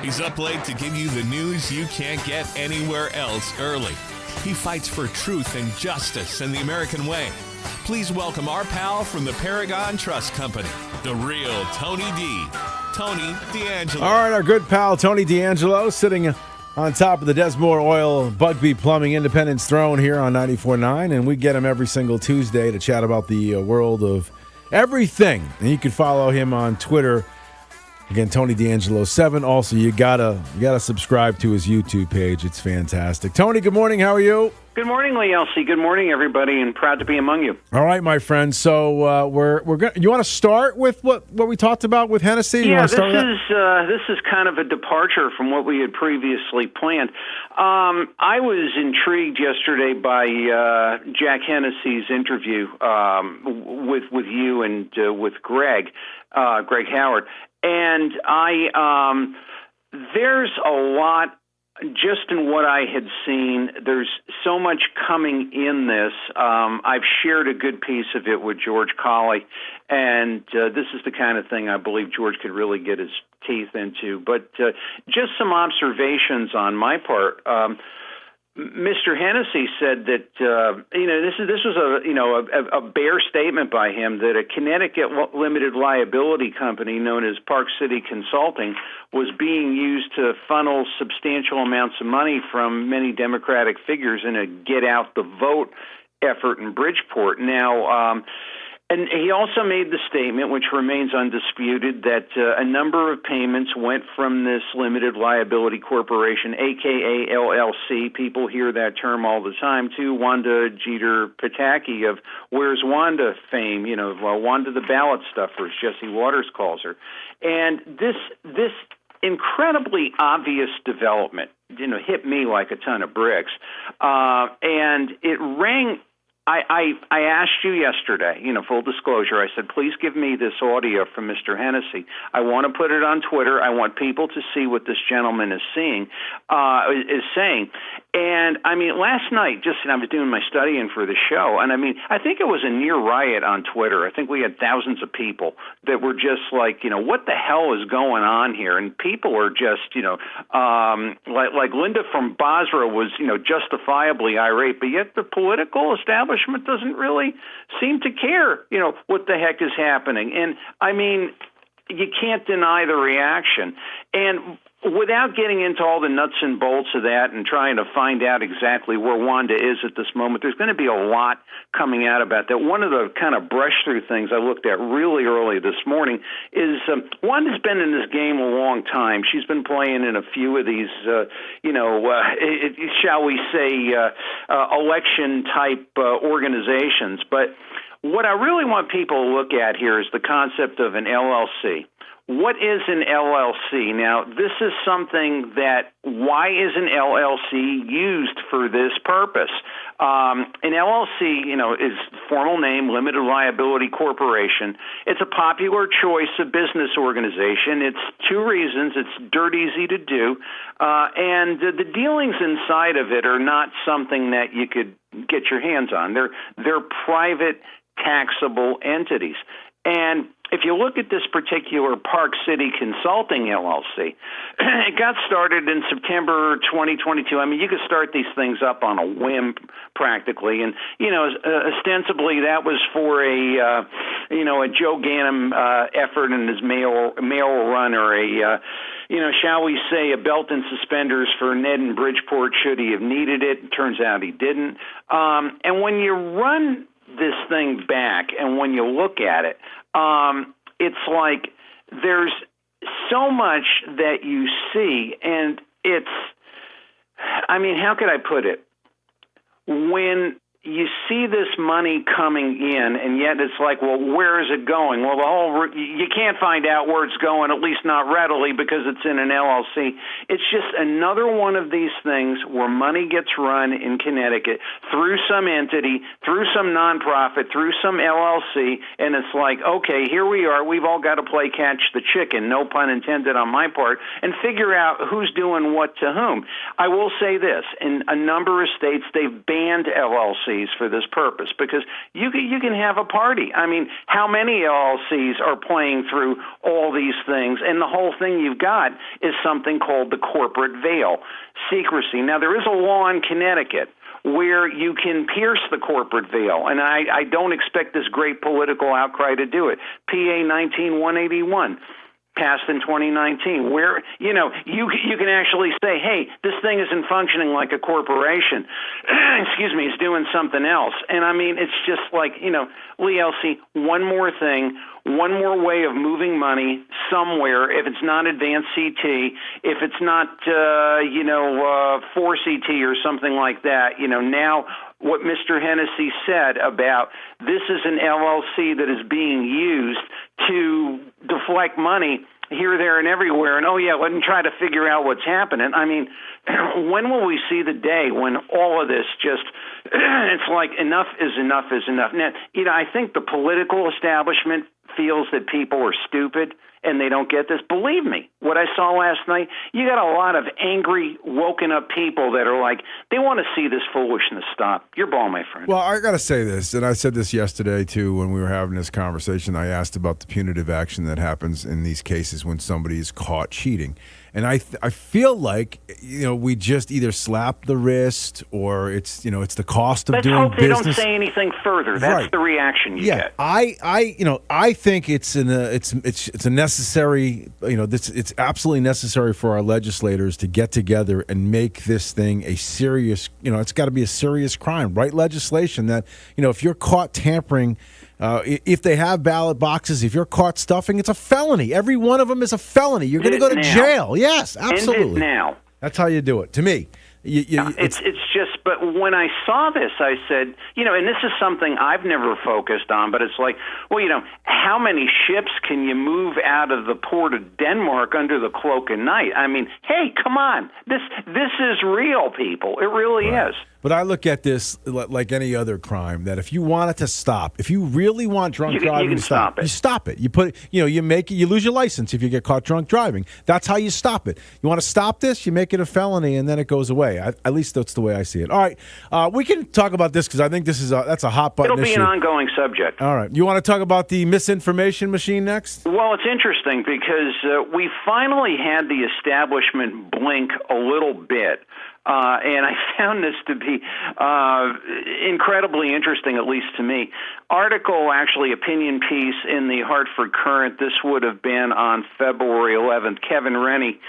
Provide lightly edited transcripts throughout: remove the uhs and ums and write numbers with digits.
He's up late to give you the news you can't get anywhere else early. He fights for truth and justice and the American way. Please welcome our pal from the Paragon Trust Company, the real Tony D. Tony D'Angelo. All right, our good pal Tony D'Angelo sitting on top of the Desmore Oil Bugbee Plumbing Independence throne here on 94.9, and we get him every single Tuesday to chat about the world of everything. And you can follow him on Twitter. Again, Tony D'Angelo 7. Also, you gotta subscribe to his YouTube page. It's fantastic. Tony, good morning. How are you? Good morning, Lee Elci. Good morning, everybody, and proud to be among you. All right, my friend. So we're going. You want to start with what we talked about with Hennessy? Yeah, this is kind of a departure from what we had previously planned. I was intrigued yesterday by Jack Hennessy's interview with you and with Greg Howard. And there's a lot just in what I had seen. There's so much coming in this. I've shared a good piece of it with George Colley, and this is the kind of thing I believe George could really get his teeth into. But just some observations on my part. Mr. Hennessy said that this was a bare statement by him that a Connecticut limited liability company known as Park City Consulting was being used to funnel substantial amounts of money from many Democratic figures in a get out the vote effort in Bridgeport. Now, and he also made the statement, which remains undisputed, that a number of payments went from this limited liability corporation, a.k.a. LLC, people hear that term all the time, to Wanda Jeter Pataki of Where's Wanda fame, Wanda the ballot stuffer, as Jesse Waters calls her. And this incredibly obvious development, hit me like a ton of bricks. And it rang. I asked you yesterday, full disclosure, I said, please give me this audio from Mr. Hennessy. I want to put it on Twitter. I want people to see what this gentleman is saying. And, last night, I was doing my studying for the show, and, I think it was a near riot on Twitter. I think we had thousands of people that were just like, what the hell is going on here? And people are just, like Linda from Basra was, justifiably irate, but yet the political establishment doesn't really seem to care, what the heck is happening. And, you can't deny the reaction. And without getting into all the nuts and bolts of that and trying to find out exactly where Wanda is at this moment, there's going to be a lot coming out about that. One of the kind of brush-through things I looked at really early this morning is Wanda's been in this game a long time. She's been playing in a few of these, shall we say, election-type organizations. But what I really want people to look at here is the concept of an LLC. What is an LLC? Now, this is something that, why is an LLC used for this purpose? An LLC, is formal name, Limited Liability Corporation. It's a popular choice of business organization. It's two reasons. It's dirt easy to do, and the dealings inside of it are not something that you could get your hands on. They're private, taxable entities. And if you look at this particular Park City Consulting LLC, it got started in September 2022. You could start these things up on a whim practically. And, ostensibly that was for a Joe Ganim effort in his mail run, or shall we say, a belt and suspenders for Ned in Bridgeport should he have needed it. It turns out he didn't. And when you run this thing back and when you look at it, it's like there's so much that you see, and it's, how could I put it? When you see this money coming in, and yet it's like, well, where is it going? Well, you can't find out where it's going, at least not readily, because it's in an LLC. It's just another one of these things where money gets run in Connecticut through some entity, through some nonprofit, through some LLC, and it's like, okay, here we are. We've all got to play catch the chicken, no pun intended on my part, and figure out who's doing what to whom. I will say this, in a number of states, they've banned LLCs for this purpose, because you can have a party. I mean, how many LLCs are playing through all these things? And the whole thing you've got is something called the corporate veil, secrecy. Now, there is a law in Connecticut where you can pierce the corporate veil, and I don't expect this great political outcry to do it. PA 19181. Passed in 2019, where, you can actually say, hey, this thing isn't functioning like a corporation. Excuse me, it's doing something else. And I mean, it's just like, Lee Elci, one more thing, one more way of moving money somewhere. If it's not advanced CT, if it's not, 4CT or something like that, now what Mr. Hennessy said about this is an LLC that is being used to deflect money here, there, and everywhere, and let me try to figure out what's happening. I mean, when will we see the day when all of this just, it's like enough is enough is enough. Now, I think the political establishment feels that people are stupid and they don't get this. Believe me, what I saw last night, you got a lot of angry, woken up people that are like, they want to see this foolishness stop. You're ball, my friend. Well, I got to say this, and I said this yesterday, too, when we were having this conversation. I asked about the punitive action that happens in these cases when somebody is caught cheating. And I feel like, we just either slap the wrist or it's the cost of doing business. Let's hope they don't say anything further. That's right. The reaction you get. I think it's a necessary, it's absolutely necessary for our legislators to get together and make this thing a serious, it's got to be a serious crime. Write legislation that, if you're caught tampering, if they have ballot boxes, if you're caught stuffing, it's a felony. Every one of them is a felony. You're going to go to jail. Yes, absolutely. End it now. That's how you do it. To me, it's just. But when I saw this, I said, and this is something I've never focused on. But it's like, well, how many ships can you move out of the port of Denmark under the cloak of night? I mean, hey, come on, this is real, people. It really is. But I look at this like any other crime, that if you want it to stop, if you really want drunk driving to stop, you stop it. You put, you lose your license if you get caught drunk driving. That's how you stop it. You want to stop this, you make it a felony, and then it goes away. At least that's the way I see it. All right, we can talk about this because I think that's a hot button issue. It'll be an ongoing subject. All right. You want to talk about the misinformation machine next? Well, it's interesting because we finally had the establishment blink a little bit. And I found this to be incredibly interesting, at least to me. Article, actually, opinion piece in the Hartford Courant. This would have been on February 11th. Kevin Rennie.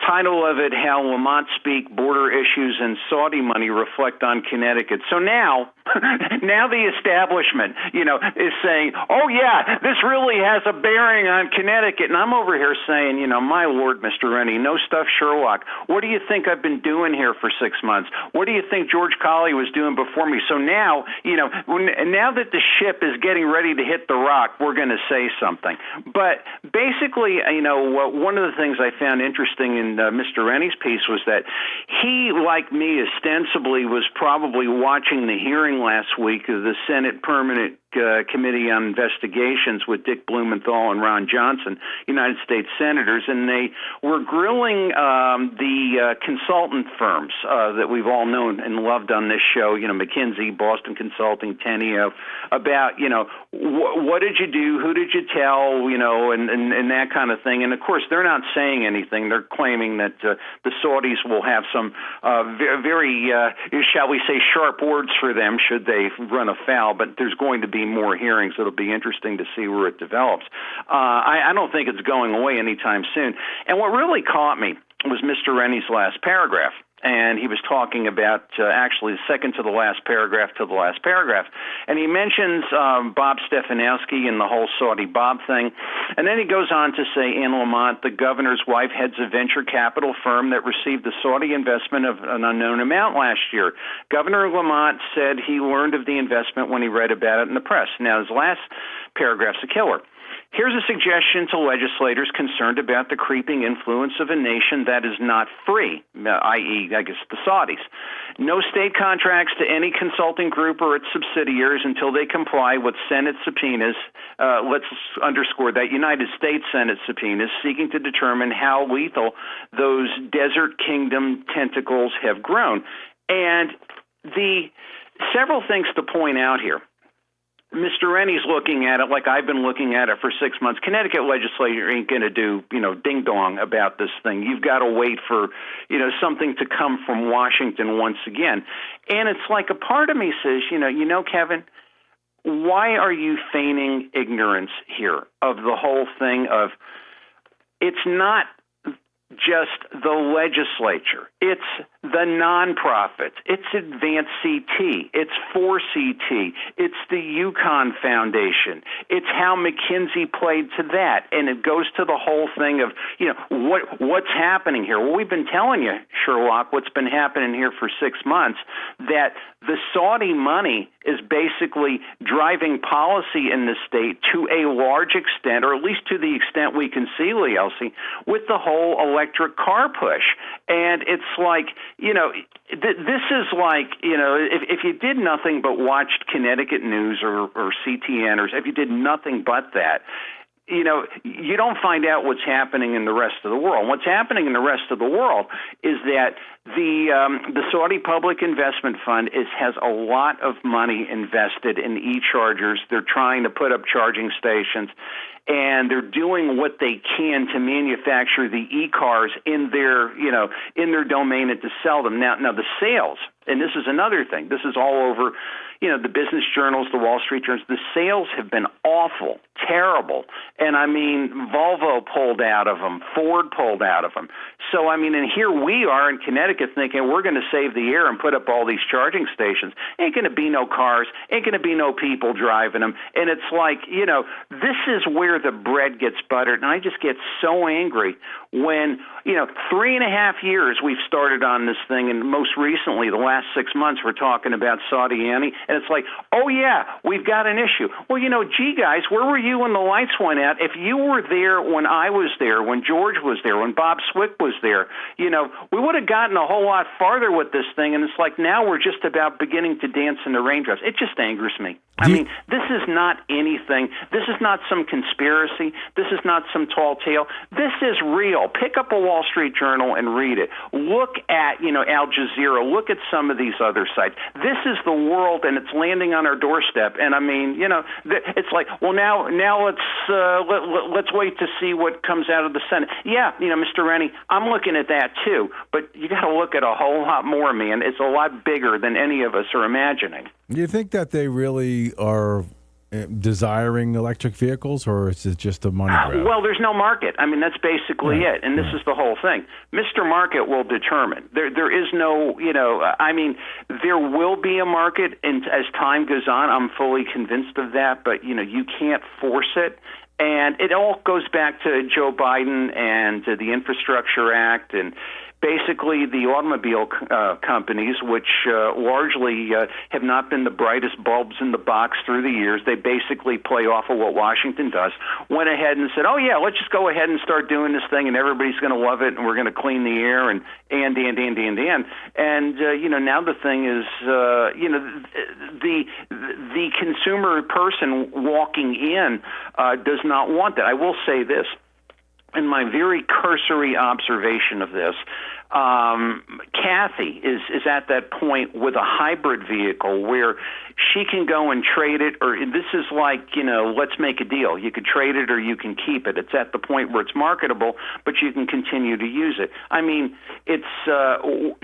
Title of it, How Lamont Speak, Border Issues and Saudi Money Reflect on Connecticut. So now the establishment, is saying, oh, yeah, this really has a bearing on Connecticut. And I'm over here saying, my Lord, Mr. Rennie, no stuff, Sherlock. What do you think I've been doing here for 6 months? What do you think George Colley was doing before me? So now, now that the ship is getting ready to hit the rock, we're going to say something. But basically, one of the things I found interesting in Mr. Rennie's piece was that he, like me, ostensibly was probably watching the hearing last week of the Senate Permanent Committee on Investigations with Dick Blumenthal and Ron Johnson, United States senators, and they were grilling the consultant firms that we've all known and loved on this show, McKinsey, Boston Consulting, Teneo, about, what did you do, who did you tell, and that kind of thing. And, of course, they're not saying anything. They're claiming that the Saudis will have some very, shall we say, sharp words for them should they run afoul, but there's going to be more hearings. It'll be interesting to see where it develops. I don't think it's going away anytime soon. And what really caught me was Mr. Rennie's last paragraph. and he was talking about actually the second to the last paragraph and he mentions Bob Stefanowski and the whole Saudi Bob thing, and then he goes on to say Anne Lamont, the governor's wife, heads a venture capital firm that received a Saudi investment of an unknown amount last year. Governor Lamont said he learned of the investment when he read about it in the press. Now, his last paragraph's a killer. Here's a suggestion to legislators concerned about the creeping influence of a nation that is not free, i.e., I guess, the Saudis. No state contracts to any consulting group or its subsidiaries until they comply with Senate subpoenas. Let's underscore that United States Senate subpoenas seeking to determine how lethal those desert kingdom tentacles have grown. And the several things to point out here. Mr. Rennie's looking at it like I've been looking at it for 6 months. Connecticut legislature ain't going to do, ding-dong about this thing. You've got to wait for, something to come from Washington once again. And it's like a part of me says, Kevin, why are you feigning ignorance here of the whole thing of it's not just the legislature. It's the nonprofits. It's Advanced CT. It's 4CT. It's the UConn Foundation. It's how McKinsey played to that. And it goes to the whole thing of, what's happening here? Well, we've been telling you, Sherlock, what's been happening here for 6 months, that the Saudi money is basically driving policy in the state to a large extent, or at least to the extent we can see, Lee Elci, with the whole electric car push. And it's like, this is like, if you did nothing but watched Connecticut news or CTN, or if you did nothing but that, you don't find out what's happening in the rest of the world. What's happening in the rest of the world is that the Saudi Public Investment Fund has a lot of money invested in e-chargers. They're trying to put up charging stations, and they're doing what they can to manufacture the e-cars in their domain and to sell them. Now the sales, and this is another thing. This is all over, the business journals, the Wall Street journals. The sales have been awful, terrible. And I mean, Volvo pulled out of them, Ford pulled out of them. So I mean, and here we are in Connecticut thinking we're going to save the air and put up all these charging stations. Ain't going to be no cars, ain't going to be no people driving them. And it's like, this is where the bread gets buttered. And I just get so angry when, 3.5 years we've started on this thing, and most recently, the last 6 months, we're talking about Saudi Annie, and it's like, oh yeah, we've got an issue. Well, gee guys, where were you when the lights went out? If you were there when I was there, when George was there, when Bob Swick was there, we would have gotten a whole lot farther with this thing, and it's like now we're just about beginning to dance in the raindrops. It just angers me. I mean, this is not anything. This is not some conspiracy. This is not some tall tale. This is real. Pick up a Wall Street Journal and read it. Look at, Al Jazeera. Look at some of these other sites. This is the world, and it's landing on our doorstep. And I mean, it's like, well, now let's wait to see what comes out of the Senate. Yeah, Mr. Rennie, I'm looking at that too. But you got to look at a whole lot more, man. It's a lot bigger than any of us are imagining. Do you think that they really are desiring electric vehicles, or is it just a money grab? Well, there's no market. I mean, that's basically it, and this is the whole thing. Mr. Market will determine. There is no, there will be a market, and as time goes on, I'm fully convinced of that, but, you can't force it. And it all goes back to Joe Biden and to the Infrastructure Act and basically the automobile companies, which largely have not been the brightest bulbs in the box through the years. They basically play off of what Washington does. Went ahead and said, oh, yeah, let's just go ahead and start doing this thing, and everybody's going to love it, and we're going to clean the air, and. And now the thing is, the consumer person walking in does not want that. I will say this. In my very cursory observation of this, Kathy is at that point with a hybrid vehicle where she can go and trade it, or this is like, let's make a deal. You could trade it or you can keep it. It's at the point where it's marketable, but you can continue to use it. I mean, it's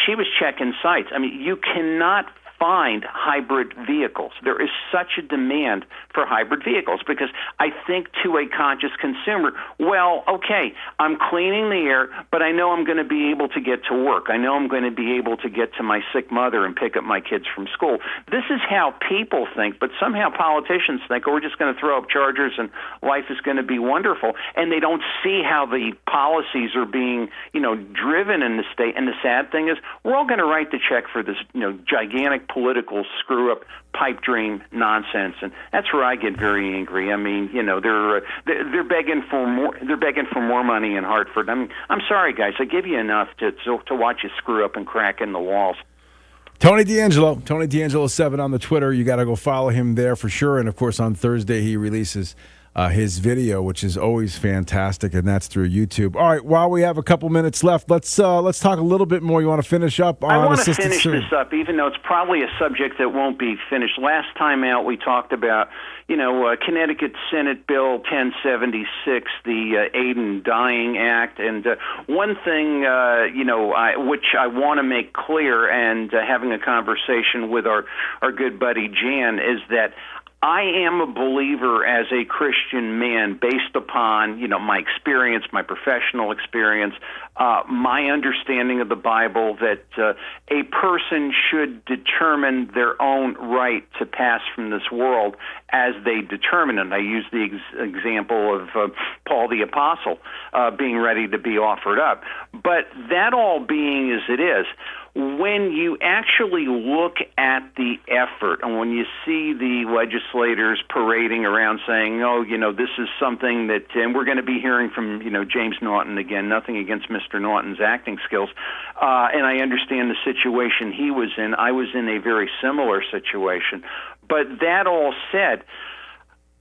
she was checking sites. I mean, you cannot find hybrid vehicles. There is such a demand for hybrid vehicles because I think to a conscious consumer, well, okay, I'm cleaning the air, but I know I'm going to be able to get to work. I know I'm going to be able to get to my sick mother and pick up my kids from school. This is how people think, but somehow politicians think, oh, we're just going to throw up chargers and life is going to be wonderful. And they don't see how the policies are being, driven in the state. And the sad thing is, we're all going to write the check for this, gigantic political screw-up pipe dream nonsense, and that's where I get very angry. I mean, they're begging for more. They're begging for more money in Hartford. I mean, I'm sorry, guys. I give you enough to watch you screw up and crack in the walls. Tony D'Angelo 7 on the Twitter. You got to go follow him there for sure. And of course, on Thursday he releases his video, which is always fantastic, and that's through YouTube. All right, while we have a couple minutes left, let's talk a little bit more. You want to finish up on I want to assisted finish suicide? this up, even though it's probably a subject that won't be finished. Last time out, we talked about, Connecticut Senate Bill 1076, the Aid in Dying Act, and one thing, which I want to make clear, and having a conversation with our good buddy Jan, is that I am a believer as a Christian man based upon, my experience, my professional experience, my understanding of the Bible, that a person should determine their own right to pass from this world as they determine it. And I use the example of Paul the Apostle being ready to be offered up. But that all being as it is, when you actually look at the effort and when you see the legislators parading around saying, this is something that, and we're going to be hearing from, James Naughton again, nothing against Mr. Naughton's acting skills, and I understand the situation he was in. I was in a very similar situation. But that all said,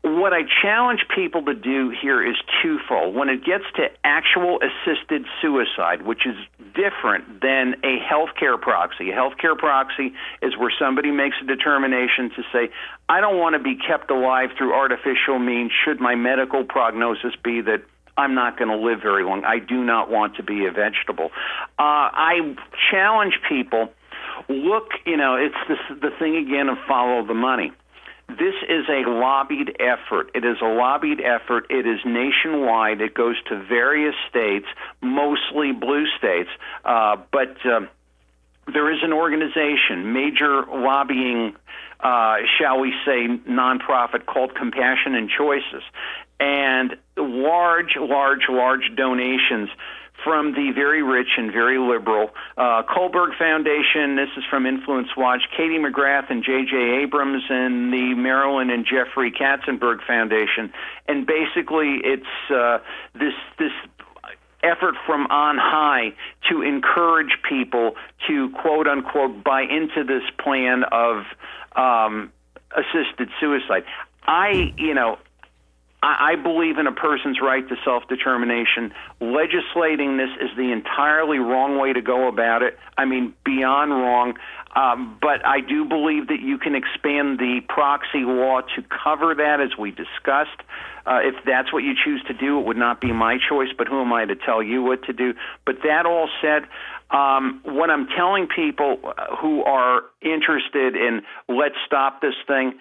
what I challenge people to do here is twofold. When it gets to actual assisted suicide, which is different than a healthcare proxy. A healthcare proxy is where somebody makes a determination to say, I don't want to be kept alive through artificial means should my medical prognosis be that I'm not going to live very long. I do not want to be a vegetable. I challenge people, look, it's the thing again of follow the money. This is a lobbied effort. It is a lobbied effort. It is nationwide. It goes to various states, mostly blue states. But there is an organization, major lobbying, shall we say, nonprofit called Compassion and Choices. And large donations from the very rich and very liberal Kohlberg Foundation. This is from Influence Watch. Katie McGrath and J.J. Abrams and the Marilyn and Jeffrey Katzenberg Foundation. And basically it's this effort from on high to encourage people to, quote unquote, buy into this plan of assisted suicide. I believe in a person's right to self-determination. Legislating this is the entirely wrong way to go about it. I mean, beyond wrong. But I do believe that you can expand the proxy law to cover that, as we discussed. If that's what you choose to do, it would not be my choice, but who am I to tell you what to do? But that all said, what I'm telling people who are interested in let's stop this thing,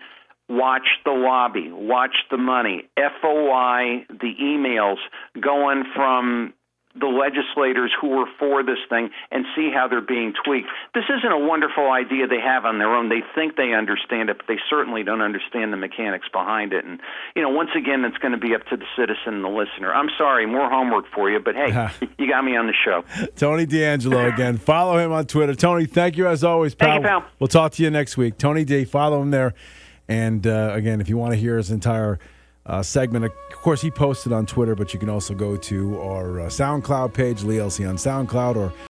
watch the lobby, watch the money, FOI, the emails going from the legislators who are for this thing and see how they're being tweaked. This isn't a wonderful idea they have on their own. They think they understand it, but they certainly don't understand the mechanics behind it. And, once again, it's going to be up to the citizen and the listener. I'm sorry, more homework for you, but hey, you got me on the show. Tony D'Angelo again. Follow him on Twitter. Tony, thank you as always, pal. Thank you, pal. We'll talk to you next week. Tony D, follow him there. And, again, if you want to hear his entire segment, of course, he posted on Twitter, but you can also go to our SoundCloud page, Lee Elci on SoundCloud, or